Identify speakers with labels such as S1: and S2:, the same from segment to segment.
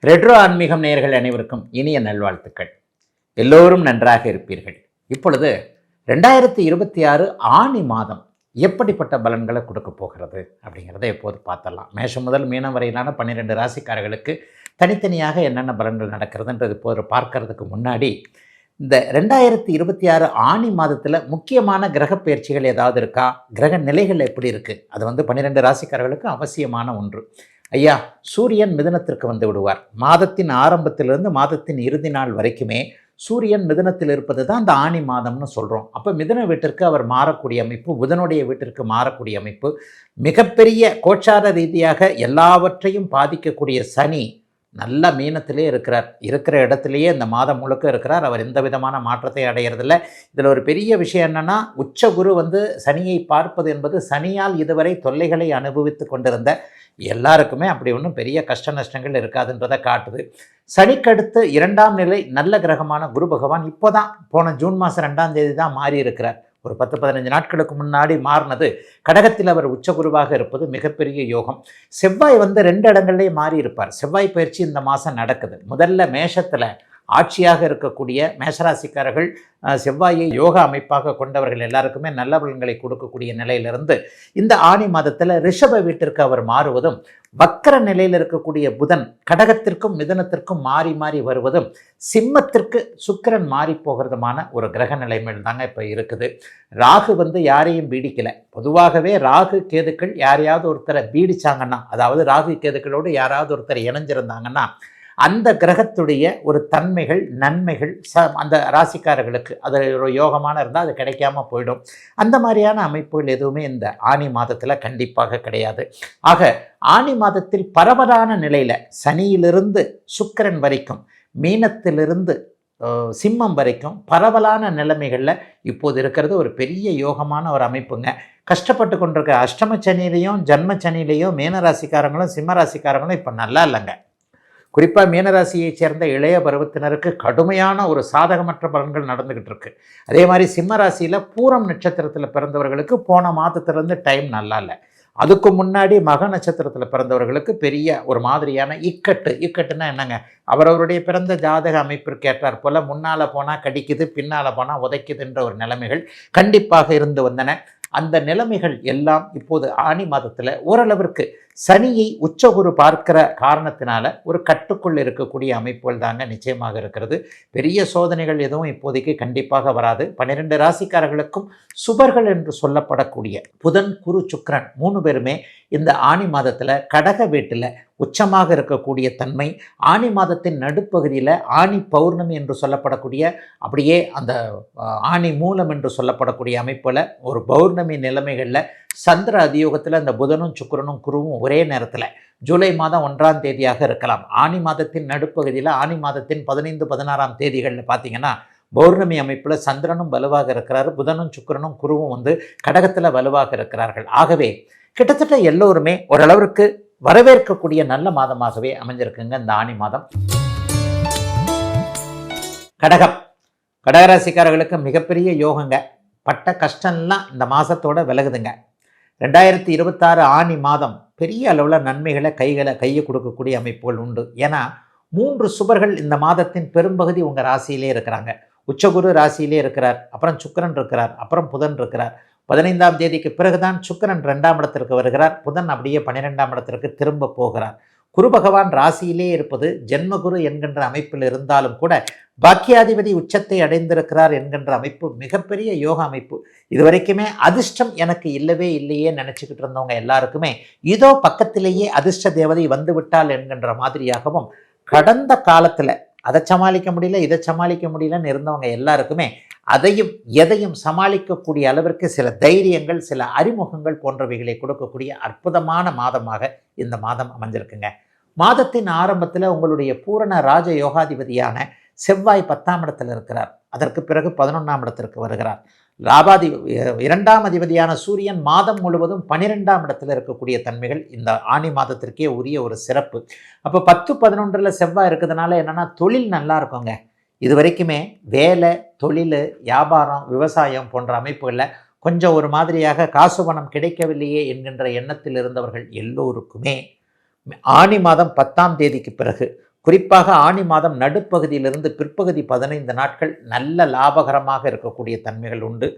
S1: Retro ஆன்மீகம் நேயர்கள் அனைவருக்கும் இனிய நல்வாழ்த்துக்கள். எல்லோரும் நன்றாக இருப்பீர்கள். இப்பொழுது 2026 ஆனி மாதம் எப்படிப்பட்ட பலன்களை கொடுக்க போகிறது அப்படிங்கிறத எப்போது பார்த்தலாம். மேஷம் முதல் மீனம் வரையிலான 12 ராசிக்காரர்களுக்கு தனித்தனியாக என்னென்ன பலன்கள் நடக்கிறதுன்றது இப்போது பார்க்கறதுக்கு முன்னாடி, இந்த 2026 ஆனி மாதத்தில் முக்கியமான கிரக பயிற்சிகள் ஏதாவது இருக்கா, கிரக நிலைகள் எப்படி இருக்குது, அது 12 ராசிக்காரர்களுக்கு அவசியமான ஒன்று. ஐயா, சூரியன் மிதுனத்திற்கு வந்து விடுவார். மாதத்தின் ஆரம்பத்திலிருந்து மாதத்தின் இறுதி நாள் வரைக்குமே சூரியன் மிதுனத்தில் இருப்பது தான் அந்த ஆனி மாதம்னு சொல்கிறோம். அப்போ மிதுன வீட்டிற்கு அவர் மாறக்கூடிய அமைப்பு, புதனுடைய வீட்டிற்கு மாறக்கூடிய அமைப்பு, மிகப்பெரிய கோச்சார ரீதியாக எல்லாவற்றையும் பாதிக்கக்கூடிய சனி நல்ல மீனத்திலே இருக்கிறார். இருக்கிற இடத்துலையே இந்த மாதம் முழுக்க இருக்கிறார். அவர் எந்த விதமான மாற்றத்தை அடைகிறதில்ல. இதில் ஒரு பெரிய விஷயம் என்னென்னா, உச்ச குரு சனியை பார்ப்பது என்பது சனியால் இதுவரை தொல்லைகளை அனுபவித்து கொண்டிருந்த எல்லாருக்குமே அப்படி ஒன்றும் பெரிய கஷ்ட நஷ்டங்கள் இருக்காதுன்றதை காட்டுது. சனிக்கடுத்து 2ஆம் நிலை நல்ல கிரகமான குரு பகவான் இப்போ தான் போன ஜூன் மாதம் 2ஆம் தேதி தான் மாறி இருக்கிறார். ஒரு 10-15 நாட்களுக்கு முன்னாடி மாறினது. கடகத்தில் அவர் உச்சகுருவாக இருப்பது மிகப்பெரிய யோகம். செவ்வாய் 2 இடங்கள்லேயே மாறி இருப்பார். செவ்வாய் பயிற்சி இந்த மாதம் நடக்குது. முதல்ல மேஷத்தில் ஆட்சியாக இருக்கக்கூடிய மேஷராசிக்காரர்கள் செவ்வாயை யோகா அமைப்பாக கொண்டவர்கள் எல்லாருக்குமே நல்ல பலன்களை கொடுக்கக்கூடிய நிலையிலிருந்து இந்த ஆனி மாதத்தில் ரிஷப வீட்டிற்கு அவர் மாறுவதும், வக்கர நிலையில் இருக்கக்கூடிய புதன் கடகத்திற்கும் மிதுனத்திற்கும் மாறி மாறி வருவதும், சிம்மத்திற்கு சுக்கிரன் மாறி போகிறதுமான ஒரு கிரக நிலைமையில் தாங்க இப்போ இருக்குது. ராகு யாரையும் பீடிக்கலை. பொதுவாகவே ராகு கேதுக்கள் யாரையாவது ஒருத்தரை பீடிச்சாங்கன்னா, அதாவது ராகு கேதுக்களோடு யாராவது ஒருத்தர் இணைஞ்சிருந்தாங்கன்னா, அந்த கிரகத்துடைய ஒரு தன்மைகள் நன்மைகள் அந்த ராசிக்காரர்களுக்கு அது ஒரு யோகமான இருந்தால் அது கிடைக்காம போயிடும். அந்த மாதிரியான அமைப்புகள் எதுவுமே இந்த ஆனி மாதத்தில் கண்டிப்பாக கிடையாது. ஆக ஆனி மாதத்தில் பரவலான நிலையில் சனியிலிருந்து சுக்கிரன் வரைக்கும், மீனத்திலிருந்து சிம்மம் வரைக்கும் பரவலான நிலைமைகளில் இப்போது இருக்கிறது ஒரு பெரிய யோகமான ஒரு அமைப்புங்க. கஷ்டப்பட்டு கொண்டிருக்க அஷ்டம சனியிலையும் ஜன்ம சனியிலையும் மீனராசிக்காரங்களும் சிம்ம ராசிக்காரங்களும் இப்போ நல்லா இல்லைங்க. குறிப்பாக மீனராசியைச் சேர்ந்த இளைய பருவத்தினருக்கு கடுமையான ஒரு சாதகமற்ற பலன்கள் நடந்துக்கிட்டு இருக்கு. அதே மாதிரி சிம்ம ராசியில் பூரம் நட்சத்திரத்தில் பிறந்தவர்களுக்கு போன மாதத்துலேருந்து டைம் நல்லா இல்லை. அதுக்கு முன்னாடி மக நட்சத்திரத்தில் பிறந்தவர்களுக்கு பெரிய ஒரு மாதிரியான இக்கட்டுன்னா என்னங்க, அவரவருடைய பிறந்த ஜாதக அமைப்பிற்கு ஏற்றார் போல் முன்னால் போனால் கடிக்குது, பின்னால் போனால் உதைக்குதுன்ற ஒரு நிலைமைகள் கண்டிப்பாக இருந்து வந்தன. அந்த நிலைமைகள் எல்லாம் இப்போது ஆனி மாதத்தில் ஓரளவிற்கு சனியை உச்சகுரு பார்க்கிற காரணத்தினால ஒரு கட்டுக்குள் இருக்கக்கூடிய அமைப்புகள் தாங்க நிச்சயமாக இருக்கிறது. பெரிய சோதனைகள் எதுவும் இப்போதைக்கு கண்டிப்பாக வராது. 12 ராசிக்காரர்களுக்கும் சுபர்கள் என்று சொல்லப்படக்கூடிய புதன் குரு சுக்கிரன் 3 பேருமே இந்த ஆனி மாதத்தில் கடக வீட்டில் உச்சமாக இருக்கக்கூடிய தன்மை, ஆனி மாதத்தின் நடுப்பகுதியில் ஆனி பௌர்ணமி என்று சொல்லப்படக்கூடிய, அப்படியே அந்த ஆனி மூலம் என்று சொல்லப்படக்கூடிய அமைப்பில் ஒரு பௌர்ணமி நிலைமைகளில் சந்திர அதியோகத்தில் அந்த புதனும் சுக்கிரனும் குருவும் ஒரே நேரத்தில் ஜூலை மாதம் 1ஆம் தேதியாக இருக்கலாம். ஆனி மாதத்தின் நடுப்பகுதியில் ஆனி மாதத்தின் 15-16ஆம் தேதிகளில் பார்த்தீங்கன்னா பௌர்ணமி அமைப்பில் சந்திரனும் வலுவாக இருக்கிறார், புதனும் சுக்கிரனும் குருவும் கடகத்தில் வலுவாக இருக்கிறார்கள். ஆகவே கிட்டத்தட்ட எல்லோருமே ஓரளவிற்கு வரவேற்கக்கூடிய நல்ல மாதமாகவே அமைஞ்சிருக்குங்க இந்த ஆனி மாதம். கடகராசிக்காரர்களுக்கு மிகப்பெரிய யோகங்க. பட்ட கஷ்டம்லாம் இந்த மாதத்தோட விலகுதுங்க. 2026 ஆனி மாதம் பெரிய அளவில் நன்மைகளை கையை கொடுக்கக்கூடிய அமைப்புகள் உண்டு. ஏன்னா 3 சுபர்கள் இந்த மாதத்தின் பெரும்பகுதி உங்கள் ராசியிலே இருக்கிறாங்க. உச்சகுரு ராசியிலே இருக்கிறார், அப்புறம் சுக்கிரன் இருக்கிறார், அப்புறம் புதன் இருக்கிறார். 15ஆம் தேதிக்கு பிறகுதான் சுக்கிரன் 2ஆம் இடத்திற்கு வருகிறார். புதன் அப்படியே 12ஆம் இடத்திற்கு திரும்ப போகிறார். குரு பகவான் ராசியிலே இருப்பது ஜென்மகுரு என்கின்ற அமைப்பில் இருந்தாலும் கூட பாக்கியாதிபதி உச்சத்தை அடைந்திருக்கிறார் என்கின்ற அமைப்பு மிகப்பெரிய யோக அமைப்பு. இதுவரைக்குமே அதிர்ஷ்டம் எனக்கு இல்லவே இல்லையே நினச்சிக்கிட்டு இருந்தவங்க எல்லாருக்குமே இதோ பக்கத்திலேயே அதிர்ஷ்ட தேவதை வந்து விட்டால் என்கின்ற மாதிரியாகவும், கடந்த காலத்தில் அதை சமாளிக்க முடியல இதை சமாளிக்க முடியலன்னு இருந்தவங்க எல்லாருக்குமே எதையும் சமாளிக்கக்கூடிய அளவிற்கு சில தைரியங்கள், சில அறிமுகங்கள் போன்றவைகளை கொடுக்கக்கூடிய அற்புதமான மாதமாக இந்த மாதம் அமைஞ்சிருக்குங்க. மாதத்தின் ஆரம்பத்தில் உங்களுடைய பூரண ராஜ யோகாதிபதியான செவ்வாய் 10ஆம் இடத்தில் இருக்கிறார். அதற்கு பிறகு 11ஆம் இடத்திற்கு வருகிறார். 2ஆம் அதிபதியான சூரியன் மாதம் முழுவதும் 12ஆம் இடத்தில் இருக்கக்கூடிய தன்மைகள் இந்த ஆனி மாதத்திற்கே உரிய ஒரு சிறப்பு. அப்போ 10-11 செவ்வாய் இருக்கிறதுனால என்னென்னா தொழில் நல்லா இருக்குங்க. இது வரைக்குமே வேலை, தொழில், வியாபாரம், விவசாயம் போன்ற அமைப்புகளில் கொஞ்சம் ஒரு மாதிரியாக காசு பணம் கிடைக்கவில்லையே என்கின்ற எண்ணத்தில் இருந்தவர்கள் எல்லோருக்குமே ஆனி மாதம் 10ஆம் தேதிக்கு பிறகு குறிப்பாக ஆனி மாதம் நடுப்பகுதியிலிருந்து பிற்பகுதி 15 நாட்கள் நல்ல லாபகரமாக இருக்கக்கூடிய தன்மைகள் உண்டு.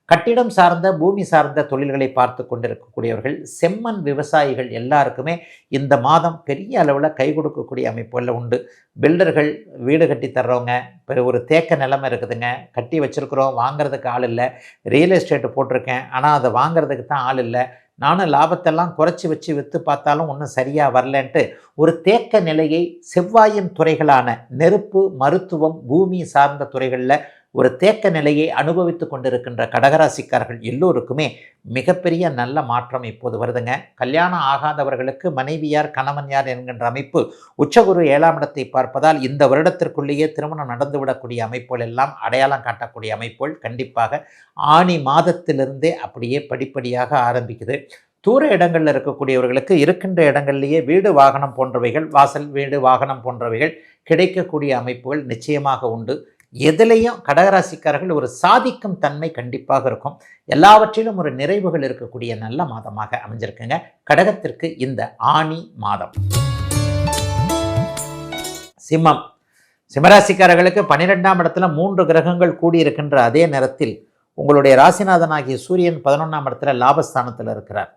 S1: கட்டிடம் சார்ந்த பூமி சார்ந்த தொழில்களை பார்த்து கொண்டிருக்கக்கூடியவர்கள், செம்மண் விவசாயிகள் எல்லாருக்குமே இந்த மாதம் பெரிய அளவில் கை கொடுக்கக்கூடிய அமைப்புகளில் உண்டு. பில்டர்கள், வீடு கட்டி தர்றவங்க, இப்போ ஒரு தேக்க நிலைமை இருக்குதுங்க, கட்டி வச்சுருக்குறோம், வாங்கிறதுக்கு ஆள் இல்லை, ரியல் எஸ்டேட்டு போட்டிருக்கேன் ஆனால் அதை வாங்கிறதுக்கு தான் ஆள் இல்லை, நானும் லாபத்தெல்லாம் குறைச்சி வச்சு விற்று பார்த்தாலும் ஒன்றும் சரியாக வரலன்ட்டு ஒரு தேக்க நிலையை செவ்வாயின் துறைகளான நெருப்பு, மருத்துவம், பூமி சார்ந்த துறைகளில் ஒரு தேக்க நிலையை அனுபவித்து கொண்டிருக்கின்ற கடகராசிக்காரர்கள் எல்லோருக்குமே மிகப்பெரிய நல்ல மாற்றம் இப்போது வருதுங்க. கல்யாணம் ஆகாதவர்களுக்கு மனைவி யார் கணவன் யார் என்கின்ற அமைப்பு உச்சகுரு 7ஆம் இடத்தை பார்ப்பதால் இந்த வருடத்திற்குள்ளேயே திருமணம் நடந்துவிடக்கூடிய அமைப்புகள் எல்லாம் அடையாளம் காட்டக்கூடிய அமைப்புகள் கண்டிப்பாக ஆனி மாதத்திலிருந்தே அப்படியே படிப்படியாக ஆரம்பிக்குது. தூர இடங்களில் இருக்கக்கூடியவர்களுக்கு இருக்கின்ற இடங்கள்லேயே வீடு வாகனம் போன்றவைகள், வாசல் வீடு வாகனம் போன்றவைகள் கிடைக்கக்கூடிய அமைப்புகள் நிச்சயமாக உண்டு. எதிலையும் கடகராசிக்காரர்கள் ஒரு சாதிக்கும் தன்மை கண்டிப்பாக இருக்கும். எல்லாவற்றிலும் ஒரு நிறைவுகள் இருக்கக்கூடிய நல்ல மாதமாக அமைஞ்சிருக்குங்க கடகத்திற்கு இந்த ஆனி மாதம். சிம்மம், சிம்மராசிக்காரர்களுக்கு 12ஆம் இடத்துல 3 கிரகங்கள் கூடியிருக்கின்ற அதே நேரத்தில் உங்களுடைய ராசிநாதனாகிய சூரியன் 11ஆம் இடத்துல லாபஸ்தானத்தில் இருக்கிறார்.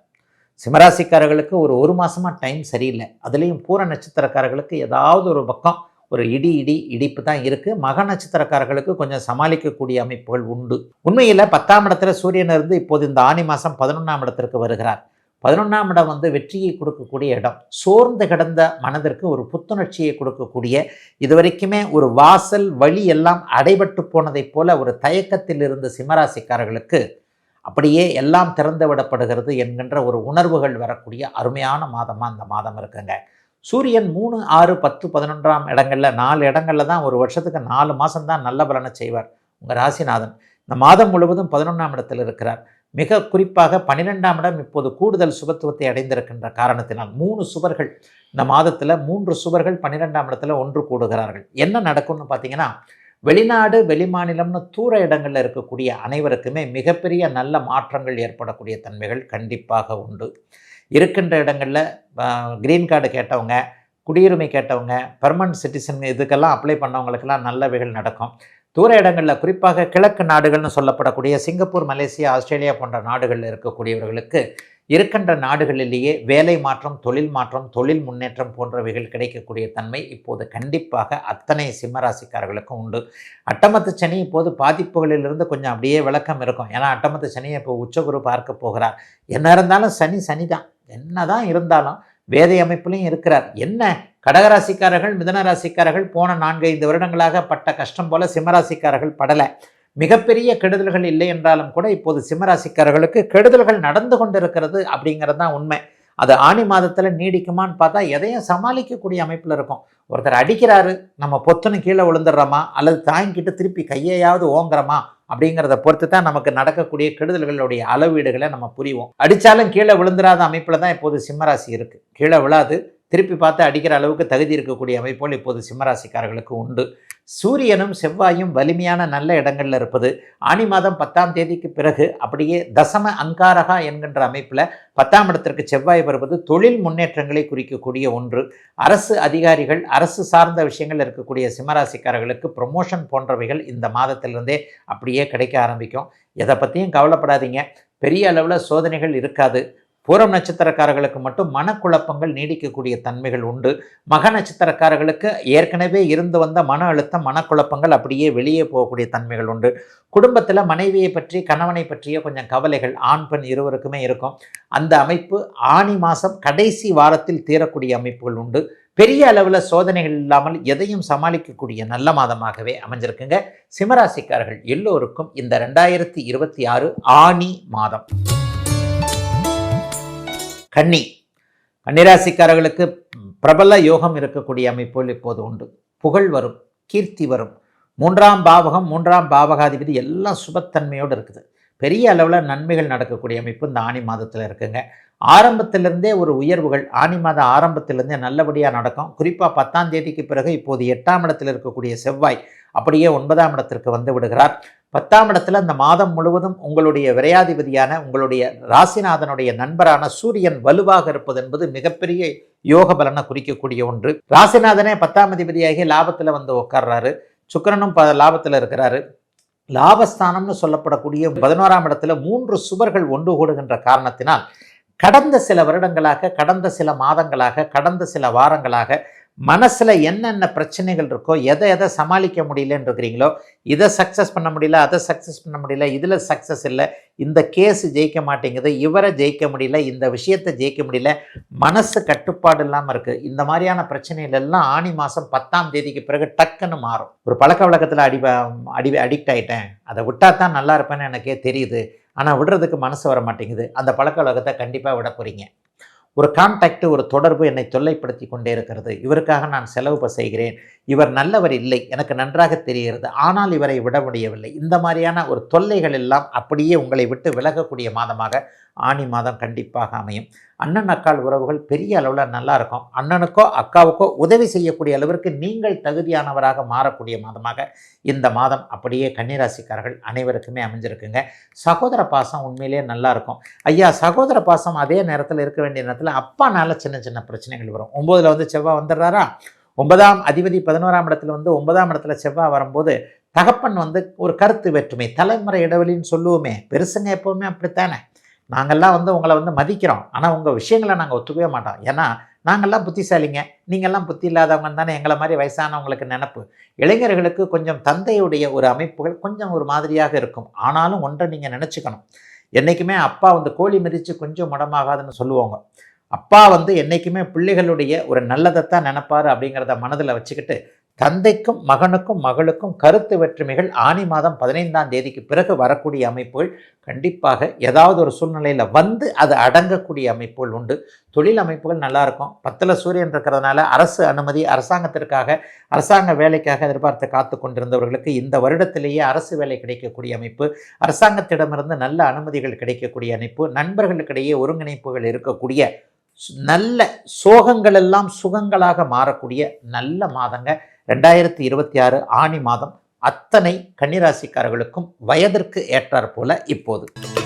S1: சிம்மராசிக்காரர்களுக்கு ஒரு மாதமாக டைம் சரியில்லை. அதுலேயும் பூர நட்சத்திரக்காரர்களுக்கு ஏதாவது ஒரு பக்கம் ஒரு இடிப்பு தான் இருக்குது. மக நட்சத்திரக்காரர்களுக்கு கொஞ்சம் சமாளிக்கக்கூடிய அமைப்புகள் உண்டு. உண்மையில் 10ஆம் இடத்துல சூரியன் இருந்து இப்போது இந்த ஆனி மாதம் 11ஆம் இடத்திற்கு வருகிறார். 11ஆம் இடம் வெற்றியை கொடுக்கக்கூடிய இடம். சோர்ந்து கிடந்த மனதிற்கு ஒரு புத்துணர்ச்சியை கொடுக்கக்கூடிய, இதுவரைக்குமே ஒரு வாசல் வழி எல்லாம் அடைபட்டு போனதைப் போல ஒரு தயக்கத்தில் இருந்த சிம்மராசிக்காரர்களுக்கு அப்படியே எல்லாம் திறந்து விடப்படுகிறது என்கின்ற ஒரு உணர்வுகள் வரக்கூடிய அருமையான மாதமாக அந்த மாதம் இருக்குங்க. சூரியன் 3, 6, 10, 11ஆம் இடங்களில் 4 இடங்களில் தான் ஒரு வருஷத்துக்கு 4 மாதம் தான் நல்ல பலனை செய்வார் உங்கள் ராசிநாதன். இந்த மாதம் முழுவதும் 11ஆம் இடத்தில் இருக்கிறார். மிக குறிப்பாக 12ஆம் இடம் இப்போது கூடுதல் சுபத்துவத்தை அடைந்திருக்கின்ற காரணத்தினால் 3 சுவர்கள் இந்த மாதத்தில் 3 சுவர்கள் 12ஆம் இடத்துல ஒன்று கூடுகிறார்கள். என்ன நடக்கும்னு பார்த்தீங்கன்னா, வெளிநாடு வெளிமாநிலம்னு தூர இடங்களில் இருக்கக்கூடிய அனைவருக்குமே மிகப்பெரிய நல்ல மாற்றங்கள் ஏற்படக்கூடிய தன்மைகள் கண்டிப்பாக உண்டு. இருக்கின்ற இடங்களில் க்ரீன் கார்டு கேட்டவங்க, குடியுரிமை கேட்டவங்க, பெர்மனன்ட் சிட்டிசன் இதுக்கெல்லாம் அப்ளை பண்ணவங்களுக்கெல்லாம் நல்லவைகள் நடக்கும். தூர இடங்களில் குறிப்பாக கிழக்கு நாடுகள்னு சொல்லப்படக்கூடிய சிங்கப்பூர், மலேசியா, ஆஸ்திரேலியா போன்ற நாடுகளில் இருக்கக்கூடியவர்களுக்கு இருக்கின்ற நாடுகளிலேயே வேலை மாற்றம், தொழில் மாற்றம், தொழில் முன்னேற்றம் போன்றவைகள் கிடைக்கக்கூடிய தன்மை இப்போது கண்டிப்பாக அத்தனை சிம்மராசிக்காரர்களுக்கும் உண்டு. அட்டமத்து சனி இப்போது பாதிப்புகளிலிருந்து கொஞ்சம் அப்படியே விளக்கம் இருக்கும். ஏன்னா அட்டமத்து சனியை இப்போ உச்சகுரு பார்க்க போகிறார். என்ன இருந்தாலும் சனி தான், என்ன தான் இருந்தாலும் வேதை அமைப்புலையும் இருக்கிறார். என்ன கடகராசிக்காரர்கள், மிதனராசிக்காரர்கள் போன 4-5 வருடங்களாக பட்ட கஷ்டம் போல சிம்மராசிக்காரர்கள் படலை. மிகப்பெரிய கெடுதல்கள் இல்லை என்றாலும் கூட இப்போது சிம்மராசிக்காரர்களுக்கு கெடுதல்கள் நடந்து கொண்டிருக்கிறது அப்படிங்கிறது தான் உண்மை. அது ஆனி மாதத்தில் நீடிக்குமான்னு பார்த்தா எதையும் சமாளிக்கக்கூடிய அமைப்பில் இருக்கும். ஒருத்தர் அடிக்கிறாரு, நம்ம பொத்துன்னு கீழே விழுந்துடுறோமா அல்லது தாங்கிக்கிட்டு திருப்பி கையையாவது ஓங்குறோமா அப்படிங்கிறத பொறுத்து தான் நமக்கு நடக்கக்கூடிய கெடுதல்களுடைய அளவீடுகளை நம்ம புரிவோம். அடித்தாலும் கீழே விழுந்துடாத அமைப்பில் தான் இப்போது சிம்மராசி இருக்குது. கீழே விழாது, திருப்பி பார்த்து அடிக்கிற அளவுக்கு தகுதி இருக்கக்கூடிய அமைப்போல் இப்போது சிம்மராசிக்காரர்களுக்கு உண்டு. சூரியனும் செவ்வாயும் வலிமையான நல்ல இடங்களில் இருப்பது ஆனி மாதம் 10ஆம் தேதிக்கு பிறகு அப்படியே தசம அங்காரகா என்கின்ற அமைப்பில் 10ஆம் இடத்திற்கு செவ்வாய் வருவது தொழில் முன்னேற்றங்களை குறிக்கக்கூடிய ஒன்று. அரசு அதிகாரிகள், அரசு சார்ந்த விஷயங்கள் இருக்கக்கூடிய சிம்மராசிக்காரர்களுக்கு ப்ரொமோஷன் போன்றவைகள் இந்த மாதத்திலிருந்தே அப்படியே கிடைக்க ஆரம்பிக்கும். எதை பற்றியும் கவலைப்படாதீங்க, பெரிய அளவில் சோதனைகள் இருக்காது. பூரம் நட்சத்திரக்காரர்களுக்கு மட்டும் மனக்குழப்பங்கள் நீடிக்கக்கூடிய தன்மைகள் உண்டு. மக நட்சத்திரக்காரர்களுக்கு ஏற்கனவே இருந்து வந்த மன அழுத்தம், மனக்குழப்பங்கள் அப்படியே வெளியே போகக்கூடிய தன்மைகள் உண்டு. குடும்பத்தில் மனைவியை பற்றி, கணவனை பற்றிய கொஞ்சம் கவலைகள் ஆண் பெண் இருவருக்குமே இருக்கும். அந்த அமைப்பு ஆனி மாதம் கடைசி வாரத்தில் தீரக்கூடிய அமைப்புகள் உண்டு. பெரிய அளவில் சோதனைகள் இல்லாமல் எதையும் சமாளிக்கக்கூடிய நல்ல மாதமாகவே அமைஞ்சிருக்குங்க. சிம்மராசிக்காரர்கள் எல்லோருக்கும் இந்த 2026 ஆனி மாதம். கன்னிராசிக்காரர்களுக்கு பிரபல யோகம் இருக்கக்கூடிய அமைப்புகள் இப்போது உண்டு. புகழ் வரும், கீர்த்தி வரும். 3ஆம் பாவகம், 3ஆம் பாவகாதிபதி எல்லாம் சுபத்தன்மையோடு இருக்குது. பெரிய அளவில் நன்மைகள் நடக்கக்கூடிய அமைப்பு இந்த ஆனி மாதத்தில் இருக்குங்க. ஆரம்பத்திலிருந்தே ஒரு உயர்வுகள் ஆனி மாத ஆரம்பத்திலிருந்தே நல்லபடியாக நடக்கும். குறிப்பாக 10ஆம் தேதிக்கு பிறகு இப்போது 8ஆம் இடத்தில் இருக்கக்கூடிய செவ்வாய் அப்படியே 9ஆம் இடத்திற்கு வந்து விடுகிறார். 10ஆம் இடத்துல இந்த மாதம் முழுவதும் உங்களுடைய விரையாதிபதியான உங்களுடைய ராசிநாதனுடைய நண்பரான சூரியன் வலுவாக இருப்பது என்பது மிகப்பெரிய யோக பலனை குறிக்கக்கூடிய ஒன்று. ராசிநாதனே 10ஆம் அதிபதியாகி லாபத்தில் வந்து உட்கார்றாரு. சுக்கிரனும் லாபத்தில் இருக்கிறாரு. லாபஸ்தானம்னு சொல்லப்படக்கூடிய 11ஆம் இடத்துல 3 சுபர்கள் ஒன்று கூடுகின்ற காரணத்தினால் கடந்த சில வருடங்களாக, கடந்த சில மாதங்களாக, கடந்த சில வாரங்களாக மனசில் என்னென்ன பிரச்சனைகள் இருக்கோ, எதை சமாளிக்க முடியலன்னு இருக்கிறீங்களோ, இதை சக்ஸஸ் பண்ண முடியல, அதை சக்ஸஸ் பண்ண முடியல, இதில் சக்ஸஸ் இல்லை, இந்த கேஸ் ஜெயிக்க மாட்டேங்குது, இவரை ஜெயிக்க முடியல, இந்த விஷயத்தை ஜெயிக்க முடியல, மனசு கட்டுப்பாடு இல்லாமல் இருக்குது. இந்த மாதிரியான பிரச்சனைகள் எல்லாம் ஆனி மாதம் 10ஆம் தேதிக்கு பிறகு டக்குன்னு மாறும். ஒரு பழக்க வழக்கத்தில் அடிக்ட் ஆகிட்டேன், அதை விட்டால் தான் நல்லா இருப்பேன்னு எனக்கே தெரியுது, ஆனால் விடுறதுக்கு மனசு வர மாட்டேங்குது. அந்த பழக்க வழக்கத்தை கண்டிப்பாக விட போகிறீங்க. ஒரு கான்டாக்ட், ஒரு தொடர்பு என்னை தொல்லைப்படுத்தி கொண்டே இருக்கிறது, இவருக்காக நான் செலவு செய்கிறேன், இவர் நல்லவர் இல்லை, எனக்கு நன்றாக தெரிகிறது, ஆனால் இவரை விட முடியவில்லை. இந்த மாதிரியான ஒரு தொல்லைகள் எல்லாம் அப்படியே உங்களை விட்டு விலகக்கூடிய மாதமாக ஆனி மாதம் கண்டிப்பாக அமையும். அண்ணன் அக்காள் உறவுகள் பெரிய அளவில் நல்லா இருக்கும். அண்ணனுக்கோ அக்காவுக்கோ உதவி செய்யக்கூடிய அளவிற்கு நீங்கள் தகுதியானவராக மாறக்கூடிய மாதமாக இந்த மாதம் அப்படியே கன்னிராசிக்காரர்கள் அனைவருக்குமே அமைஞ்சிருக்குங்க. சகோதர பாசம் உண்மையிலேயே நல்லா இருக்கும். ஐயா, சகோதர பாசம் அதே நேரத்தில் இருக்க வேண்டிய நேரத்தில் அப்பானால சின்ன சின்ன பிரச்சனைகள் வரும். 9ல் வந்து செவ்வாய் வந்துடுறாரா, 9ஆம் அதிபதி 11ஆம் இடத்துல வந்து 9ஆம் இடத்துல செவ்வாய் வரும்போது தகப்பன் வந்து ஒரு கருத்து வேற்றுமை, தலைமுறை இடைவெளின்னு சொல்லுவோமே, பெருசுங்க எப்போவுமே அப்படித்தானே. நாங்கள்லாம் வந்து உங்களை வந்து மதிக்கிறோம், ஆனால் உங்கள் விஷயங்களை நாங்கள் ஒத்துக்கவே மாட்டோம், ஏன்னா நாங்கள்லாம் புத்திசாலிங்க, நீங்கள்லாம் புத்தி இல்லாதவங்கன்னு தானே எங்களை மாதிரி வயசானவங்களுக்கு நினப்பு. இளைஞர்களுக்கு கொஞ்சம் தந்தையுடைய ஒரு அமைப்புகள் கொஞ்சம் ஒரு மாதிரியாக இருக்கும். ஆனாலும் ஒன்றை நீங்கள் நினச்சிக்கணும், என்றைக்குமே அப்பா வந்து கோழி மிதித்து கொஞ்சம் முடமாகாதுன்னு சொல்லுவாங்க. அப்பா வந்து என்றைக்குமே பிள்ளைகளுடைய ஒரு நல்லதைத்தான் நினைப்பார் அப்படிங்கிறத மனதில் வச்சுக்கிட்டு தந்தைக்கும் மகனுக்கும் மகளுக்கும் கருத்து வேற்றுமைகள் ஆனி மாதம் 15ஆம் தேதிக்கு பிறகு வரக்கூடிய அமைப்புகள் கண்டிப்பாக ஏதாவது ஒரு சூழ்நிலையில் வந்து அது அடங்கக்கூடிய அமைப்புகள் உண்டு. தொழில் அமைப்புகள் நல்லாயிருக்கும். 10ல் சூரியன் இருக்கிறதுனால அரசு அனுமதி, அரசாங்கத்திற்காக அரசாங்க வேலைக்காக எதிர்பார்த்து காத்து கொண்டிருந்தவர்களுக்கு இந்த வருடத்திலேயே அரசு வேலை கிடைக்கக்கூடிய அமைப்பு, அரசாங்கத்திடமிருந்து நல்ல அனுமதிகள் கிடைக்கக்கூடிய அமைப்பு, நண்பர்களுக்கிடையே ஒருங்கிணைப்புகள் இருக்கக்கூடிய நல்ல சோகங்கள் எல்லாம் சுகங்களாக மாறக்கூடிய நல்ல மாதங்க 2026 ஆனி மாதம். அத்தனை கன்னிராசிக்காரர்களுக்கும் வயதிற்கு ஏற்றாற் போல இப்போது